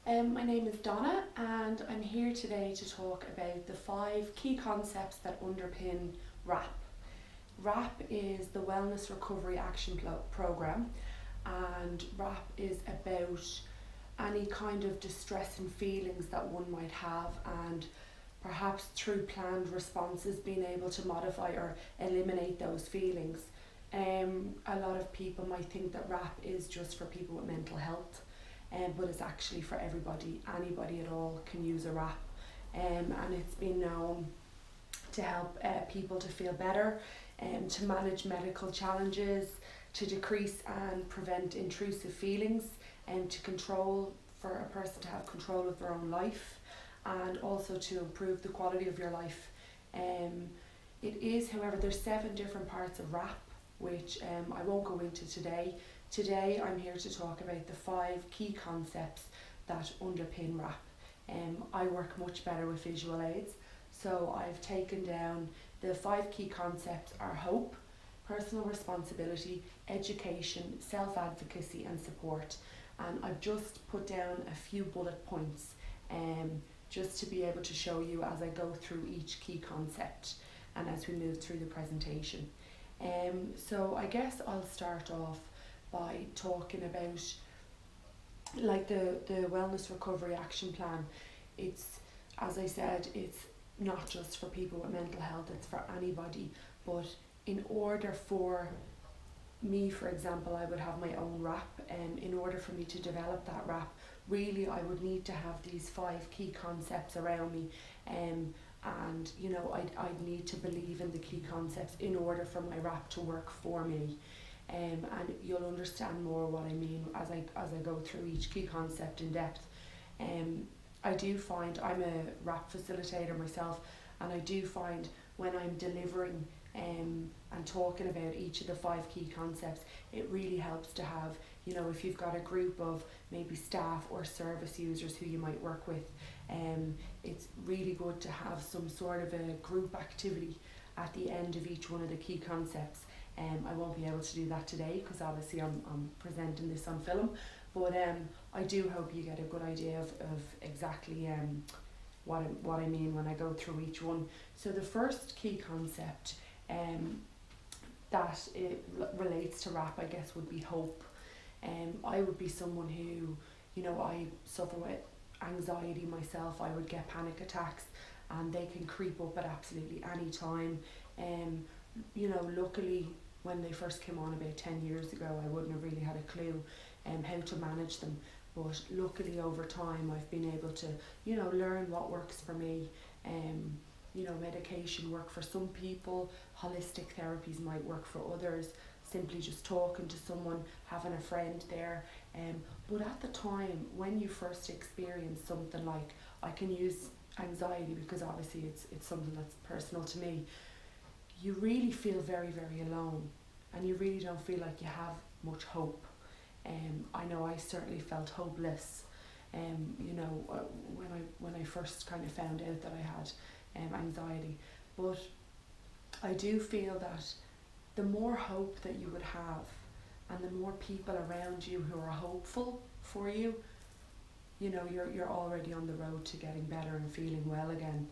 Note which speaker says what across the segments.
Speaker 1: My name is Donna and I'm here today to talk about the 5 key concepts that underpin RAP. RAP is the Wellness Recovery Action Programme, and RAP is about any kind of distress and feelings that one might have, and perhaps through planned responses being able to modify or eliminate those feelings. A lot of people might think that RAP is just for people with mental health, but it's actually for everybody. Anybody at all can use a RAP, and it's been known to help people to feel better, to manage medical challenges, to decrease and prevent intrusive feelings, and for a person to have control of their own life, and also to improve the quality of your life. It is, however, there's 7 different parts of RAP, which I won't go into today. Today I'm here to talk about the 5 key concepts that underpin RAP. I work much better with visual aids, so I've taken down the 5 key concepts are hope, personal responsibility, education, self-advocacy and support. And I've just put down a few bullet points just to be able to show you as I go through each key concept and as we move through the presentation. So I guess I'll start off by talking about like the Wellness Recovery Action Plan. It's, as I said, it's not just for people with mental health, it's for anybody. But in order for me, for example, I would have my own RAP, and in order for me to develop that RAP, really I would need to have these 5 key concepts around me, and you know, I'd need to believe in the key concepts in order for my RAP to work for me. And you'll understand more what I mean as I go through each key concept in depth. I do find I'm a RAP facilitator myself, and I do find when I'm delivering and talking about each of the 5 key concepts, it really helps to have, you know, if you've got a group of maybe staff or service users who you might work with, it's really good to have some sort of a group activity at the end of each one of the key concepts. I won't be able to do that today because obviously I'm presenting this on film, but I do hope you get a good idea of exactly what I mean when I go through each one. So the first key concept that it relates to RAP, I guess, would be hope. I would be someone who, you know, I suffer with anxiety myself. I would get panic attacks and they can creep up at absolutely any time. You know, luckily when they first came on about 10 years ago, I wouldn't have really had a clue how to manage them. But luckily over time I've been able to, you know, learn what works for me. You know, medication work for some people, holistic therapies might work for others, simply just talking to someone, having a friend there. But at the time when you first experience something like, I can use anxiety because obviously it's something that's personal to me, you really feel very, very alone, and you really don't feel like you have much hope. I know I certainly felt hopeless, you know, when I first kind of found out that I had anxiety. But I do feel that the more hope that you would have, and the more people around you who are hopeful for you, you know, you're already on the road to getting better and feeling well again.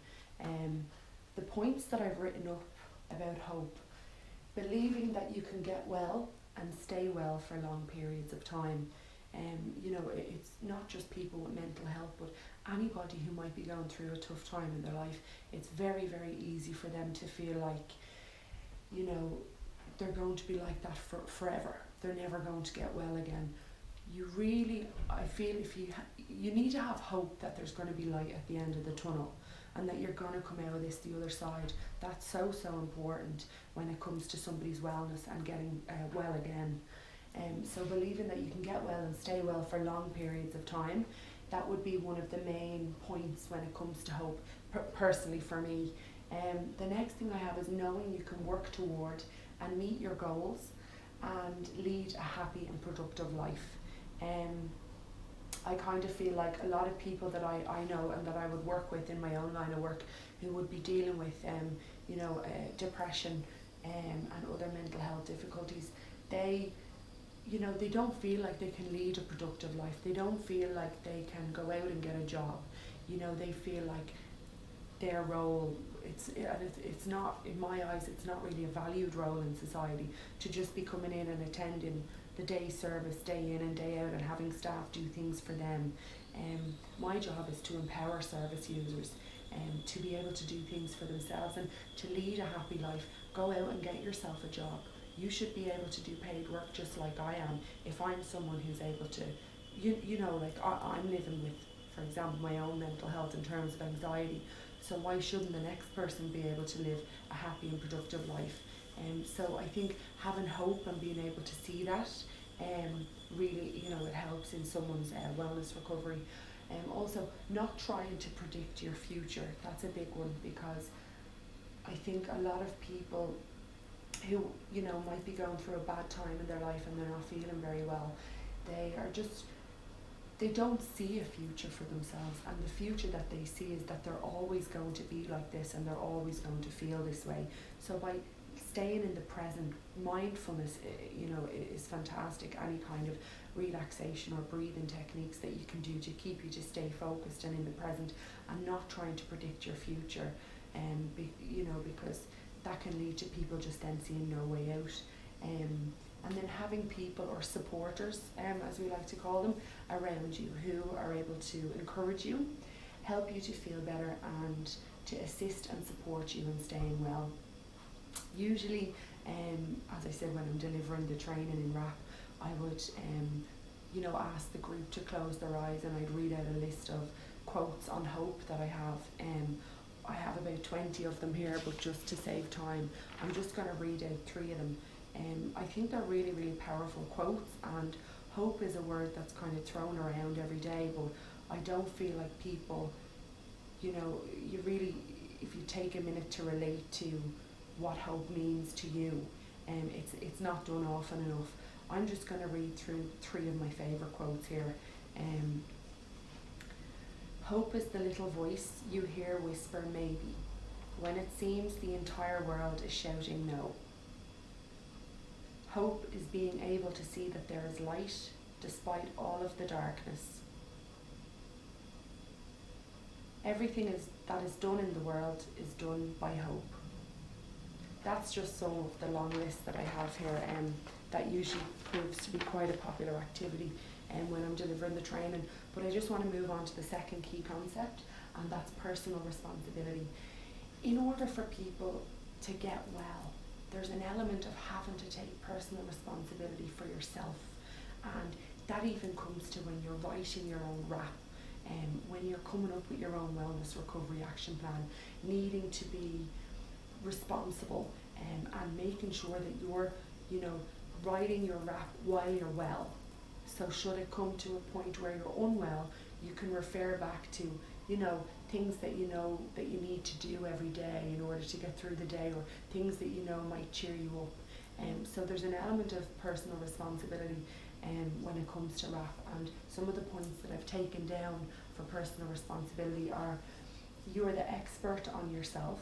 Speaker 1: The points that I've written up about hope: believing that you can get well and stay well for long periods of time. You know, it's not just people with mental health, but anybody who might be going through a tough time in their life. It's very, very easy for them to feel like, you know, they're going to be like that for forever. They're never going to get well again. You really, I feel if you need to have hope that there's going to be light at the end of the tunnel, and that you're going to come out of this the other side. That's so important when it comes to somebody's wellness and getting well again. So believing that you can get well and stay well for long periods of time, that would be one of the main points when it comes to hope, personally for me. The next thing I have is knowing you can work toward and meet your goals and lead a happy and productive life. I kind of feel like a lot of people that I know and that I would work with in my own line of work who would be dealing with you know, depression and other mental health difficulties, they they don't feel like they can lead a productive life. They don't feel like they can go out and get a job. They feel like their role, it's not, in my eyes, it's not really a valued role in society to just be coming in and attending the day service day in and day out and having staff do things for them. My job is to empower service users to be able to do things for themselves and to lead a happy life. Go out and get yourself a job. You should be able to do paid work just like I am. If I'm someone who's able to, like I'm living with, for example, my own mental health in terms of anxiety. So why shouldn't the next person be able to live a happy and productive life? So I think having hope and being able to see that really, it helps in someone's wellness recovery. Also, not trying to predict your future. That's a big one, because I think a lot of people who, might be going through a bad time in their life and they're not feeling very well, they don't see a future for themselves, and the future that they see is that they're always going to be like this and they're always going to feel this way. So by staying in the present, mindfulness, is fantastic. Any kind of relaxation or breathing techniques that you can do to keep you to stay focused and in the present and not trying to predict your future, because that can lead to people just then seeing no way out. And then having people or supporters, as we like to call them, around you who are able to encourage you, help you to feel better, and to assist and support you in staying well. Usually, as I said, when I'm delivering the training in RAP, I would ask the group to close their eyes, and I'd read out a list of quotes on hope that I have. I have about 20 of them here, but just to save time, I'm just going to read out 3 of them. I think they're really, really powerful quotes, and hope is a word that's kind of thrown around every day, but I don't feel like people, you really, if you take a minute to relate to what hope means to you, it's not done often enough. I'm just going to read through 3 of my favourite quotes here. Hope is the little voice you hear whisper maybe, when it seems the entire world is shouting no. Hope is being able to see that there is light despite all of the darkness. Everything that is done in the world is done by hope. That's just some of the long list that I have here, that usually proves to be quite a popular activity when I'm delivering the training. But I just want to move on to the second key concept, and that's personal responsibility. In order for people to get well, there's an element of having to take personal responsibility for yourself, and that even comes to when you're writing your own RAP, when you're coming up with your own wellness recovery action plan, needing to be responsible, and making sure that you're writing your RAP while you're well. So should it come to a point where you're unwell, you can refer back to things that that you need to do every day in order to get through the day, or things that might cheer you up. So there's an element of personal responsibility when it comes to RAP, and some of the points that I've taken down for personal responsibility are: you are the expert on yourself.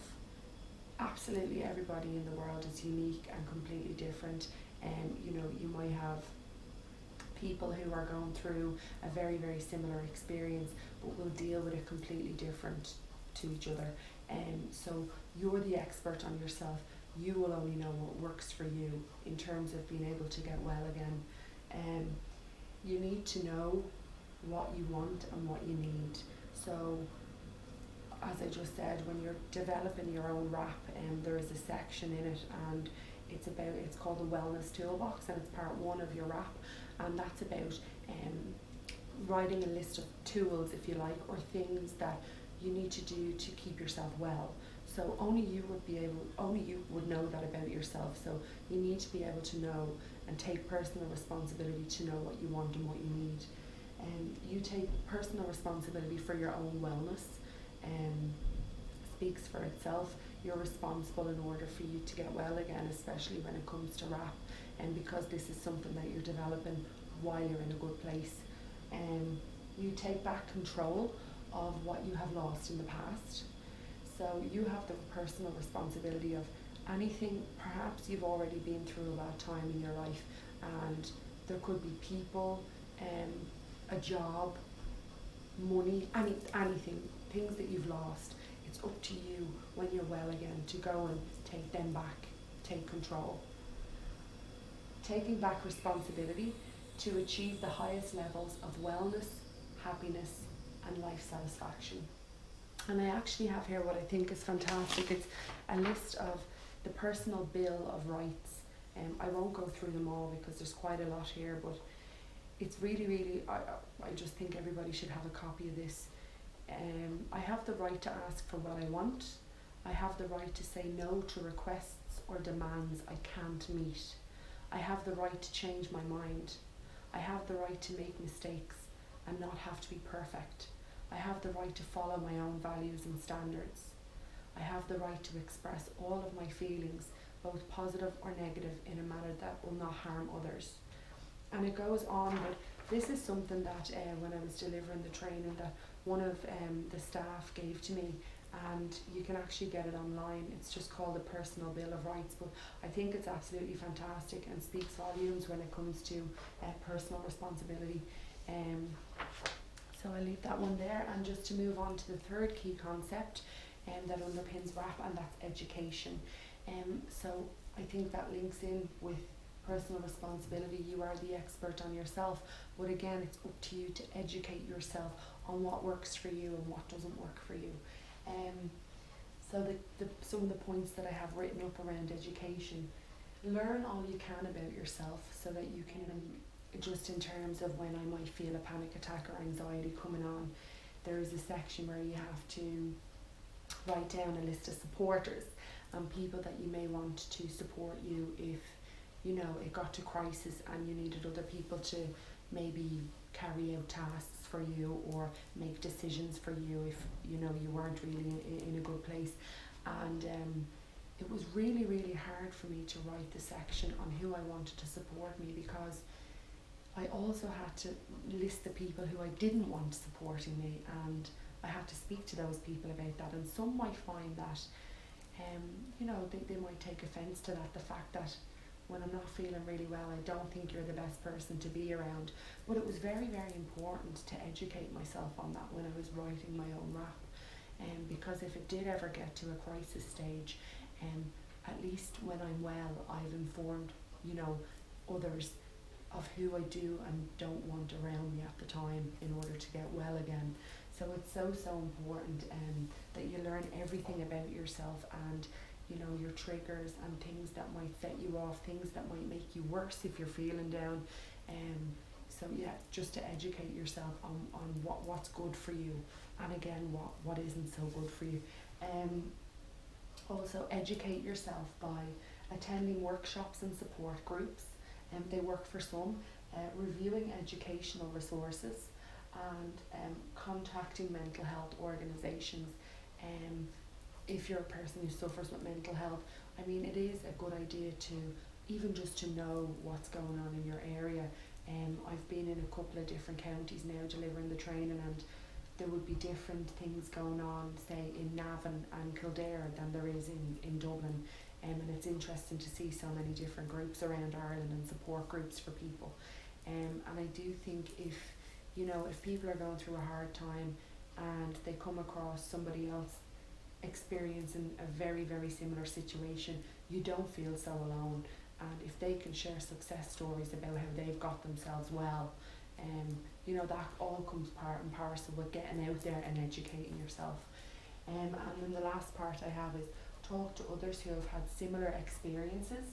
Speaker 1: Absolutely everybody in the world is unique and completely different. You might have people who are going through a very, very similar experience, but will deal with it completely different to each other. So you're the expert on yourself. You will only know what works for you in terms of being able to get well again. You need to know what you want and what you need. So as I just said, when you're developing your own RAP, there is a section in it, and it's called the Wellness Toolbox, and it's part 1 of your RAP, and that's about writing a list of tools, if you like, or things that you need to do to keep yourself well. So only you would know that about yourself. So you need to be able to know and take personal responsibility to know what you want and what you need. And you take personal responsibility for your own wellness, speaks for itself. You're responsible in order for you to get well again, especially when it comes to RAP, and because this is something that you're developing while you're in a good place. You take back control of what you have lost in the past. So you have the personal responsibility of anything. Perhaps you've already been through a bad time in your life, and There could be people, a job, money, anything, things that you've lost. It's up to you when you're well again to go and take them back, take control. Taking back responsibility to achieve the highest levels of wellness, happiness, and life satisfaction. And I actually have here what I think is fantastic. It's a list of the personal bill of rights. I won't go through them all because there's quite a lot here, but it's really, I just think everybody should have a copy of this. I have the right to ask for what I want. I have the right to say no to requests or demands I can't meet. I have the right to change my mind. I have the right to make mistakes and not have to be perfect. I have the right to follow my own values and standards. I have the right to express all of my feelings, both positive or negative, in a manner that will not harm others. And it goes on, but this is something that when I was delivering the training that one of the staff gave to me, and you can actually get it online. It's just called the Personal Bill of Rights, but I think it's absolutely fantastic and speaks volumes when it comes to personal responsibility. So I leave that one there, and just to move on to the third key concept that underpins RAP, and that's education. So I think that links in with personal responsibility. You are the expert on yourself, but again, it's up to you to educate yourself on what works for you and what doesn't work for you. So some of the points that I have written up around education: learn all you can about yourself so that you can, just in terms of when I might feel a panic attack or anxiety coming on, there is a section where you have to write down a list of supporters and people that you may want to support you if it got to crisis and you needed other people to maybe carry out tasks for you or make decisions for you if you weren't really in a good place. And it was really hard for me to write the section on who I wanted to support me, because I also had to list the people who I didn't want supporting me, and I had to speak to those people about that. And some might find that they might take offence to that, the fact that when I'm not feeling really well, I don't think you're the best person to be around. But it was very important to educate myself on that when I was writing my own rap. Because if it did ever get to a crisis stage, at least when I'm well, I've informed, others of who I do and don't want around me at the time in order to get well again. So it's so important that you learn everything about yourself and your triggers and things that might set you off, things that might make you worse if you're feeling down. So yeah, just to educate yourself on what's good for you, and again what isn't so good for you. Also educate yourself by attending workshops and support groups. They work for some, reviewing educational resources, and contacting mental health organisations. If you're a person who suffers with mental health, it is a good idea to even just to know what's going on in your area. I've been in a couple of different counties now delivering the training, and there would be different things going on, say in Navan and Kildare, than there is in Dublin. And it's interesting to see so many different groups around Ireland and support groups for people. And I do think if people are going through a hard time and they come across somebody else experiencing a very similar situation, you don't feel so alone. And if they can share success stories about how they've got themselves well, that all comes part and parcel with getting out there and educating yourself. And then the last part I have is talk to others who have had similar experiences,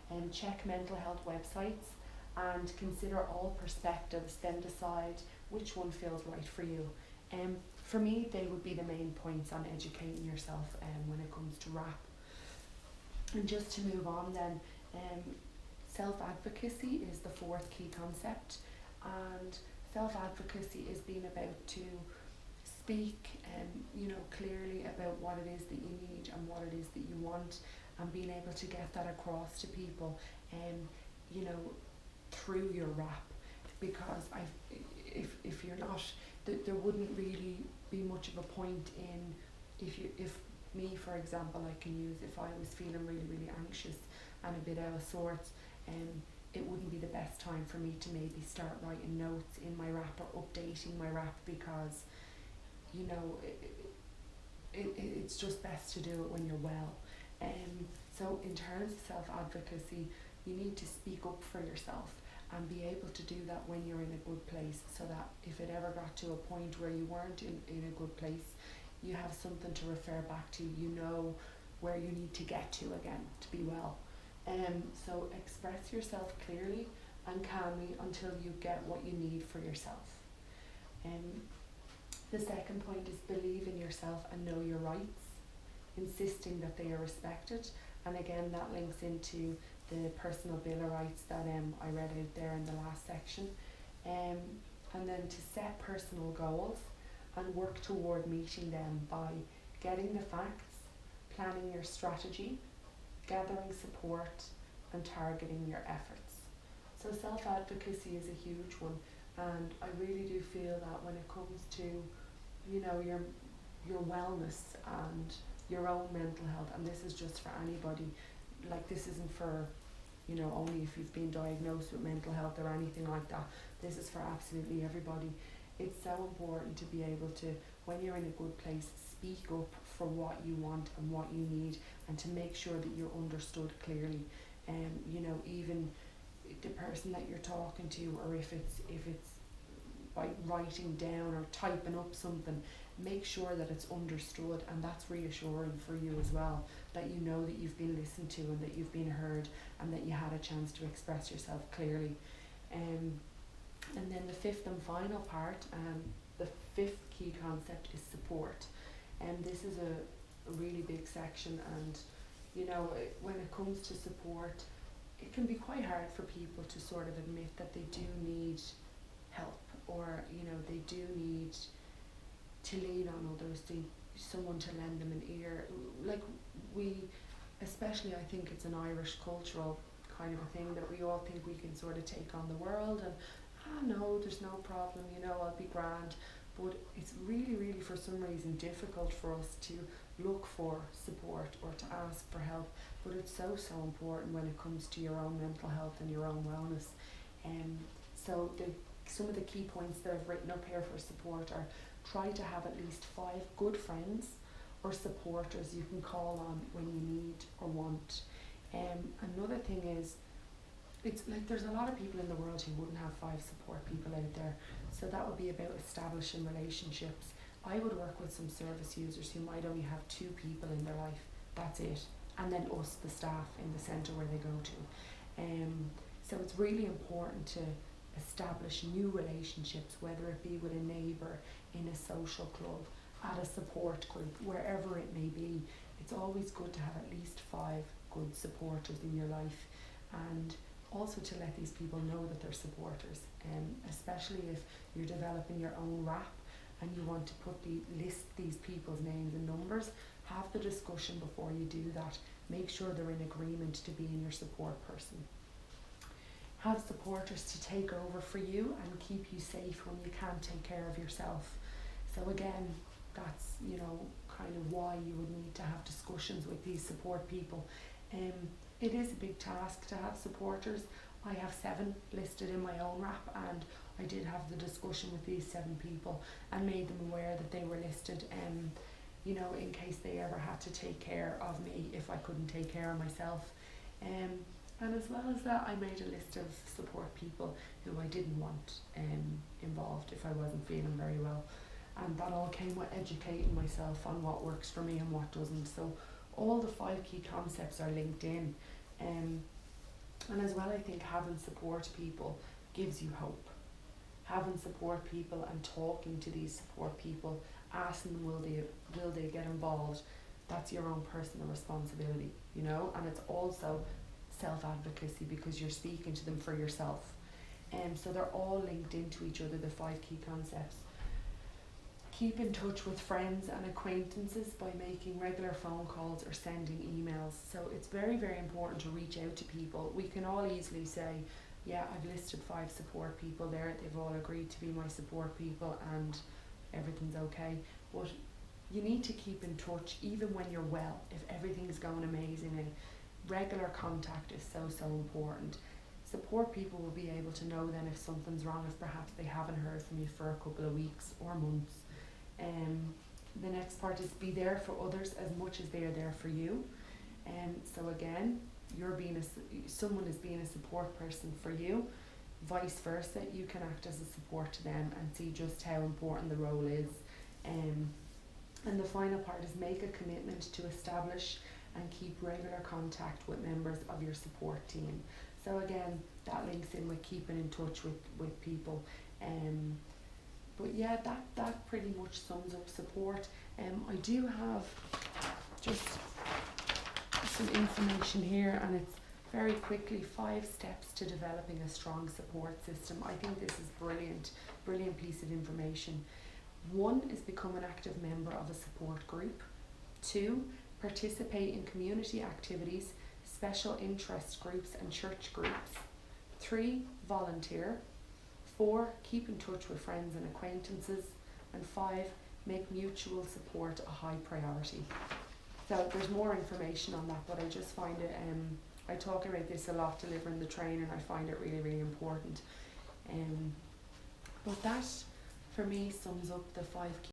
Speaker 1: and check mental health websites and consider all perspectives, then decide which one feels right for you. For me, they would be the main points on educating yourself when it comes to RAP. And just to move on then, self-advocacy is the fourth key concept, and self-advocacy is being about to speak clearly about what it is that you need and what it is that you want, and being able to get that across to people through your rap. Because if you're not, there wouldn't really be much of a point in if me, for example, I can use if I was feeling really anxious and a bit out of sorts, it wouldn't be the best time for me to maybe start writing notes in my rap or updating my rap, because you know it's just best to do it when you're well. So in terms of self-advocacy, you need to speak up for yourself and be able to do that when you're in a good place, so that if it ever got to a point where you weren't in a good place, you have something to refer back to. You know where you need to get to again to be well. So express yourself clearly and calmly until you get what you need for yourself. The second point is believe in yourself and know your rights, insisting that they are respected. And again, that links into the personal bill of rights that I read out there in the last section. And then to set personal goals and work toward meeting them by getting the facts, planning your strategy, gathering support, and targeting your efforts. So self-advocacy is a huge one, and I really do feel that when it comes to, you know, your wellness and your own mental health, and this is just for anybody, like this isn't for, you know, only if you've been diagnosed with mental health or anything like that. This is for absolutely everybody. It's so important to be able to, when you're in a good place, speak up for what you want and what you need, and to make sure that you're understood clearly. You know, even the person that you're talking to, or if it's by writing down or typing up something, make sure that it's understood, and that's reassuring for you as well, that you know that you've been listened to and that you've been heard and that you had a chance to express yourself clearly. And then the fifth and final part, the fifth key concept is support. And this is a really big section, and you know, when it comes to support, it can be quite hard for people to sort of admit that they do need help, or you know, they do need to lean on others, someone to lend them an ear. Like we, especially I think it's an Irish cultural kind of a thing, that we all think we can sort of take on the world, and no, there's no problem, you know, I'll be grand. But it's really, really for some reason difficult for us to look for support or to ask for help. But it's so important when it comes to your own mental health and your own wellness. So some of the key points that I've written up here for support are: try to have at least 5 good friends or supporters you can call on when you need or want. Another thing is, it's like there's a lot of people in the world who wouldn't have 5 support people out there. So that would be about establishing relationships. I would work with some service users who might only have 2 people in their life. That's it. And then us, the staff in the centre where they go to. So it's really important to establish new relationships, whether it be with a neighbour, in a social club, at a support group, wherever it may be. It's always good to have at least 5 good supporters in your life, and also to let these people know that they're supporters, especially if you're developing your own rap and you want to list these people's names and numbers. Have the discussion before you do that. Make sure they're in agreement to being your support person. Have supporters to take over for you and keep you safe when you can't take care of yourself. So again, that's, you know, kind of why you would need to have discussions with these support people. It is a big task to have supporters. I have 7 listed in my own rap, and I did have the discussion with these 7 people and made them aware that they were listed, you know, in case they ever had to take care of me if I couldn't take care of myself. And as well as that, I made a list of support people who I didn't want involved if I wasn't feeling very well. And that all came with educating myself on what works for me and what doesn't. So all the 5 key concepts are linked in. And as well, I think having support people gives you hope. Having support people and talking to these support people, asking them will they get involved, that's your own personal responsibility, you know. And it's also self-advocacy, because you're speaking to them for yourself. So they're all linked into each other, the 5 key concepts. Keep in touch with friends and acquaintances by making regular phone calls or sending emails. So it's very, very important to reach out to people. We can all easily say, yeah, I've listed 5 support people there, they've all agreed to be my support people and everything's okay. But you need to keep in touch even when you're well. If everything's going amazingly, regular contact is so important. support people will be able to know then if something's wrong, if perhaps they haven't heard from you for a couple of weeks or months. The next part is be there for others as much as they are there for you. So again, someone is being a support person for you. Vice versa, you can act as a support to them and see just how important the role is. And the final part is make a commitment to establish and keep regular contact with members of your support team. So again, that links in with keeping in touch with people. But yeah, that pretty much sums up support. I do have just some information here, and it's very quickly 5 steps to developing a strong support system. I think this is brilliant piece of information. 1 is become an active member of a support group. 2, participate in community activities, special interest groups and church groups. 3, volunteer. 4, keep in touch with friends and acquaintances. And 5, make mutual support a high priority. So there's more information on that, but I just find it, I talk about this a lot delivering the training, and I find it really important. But that for me sums up the 5 key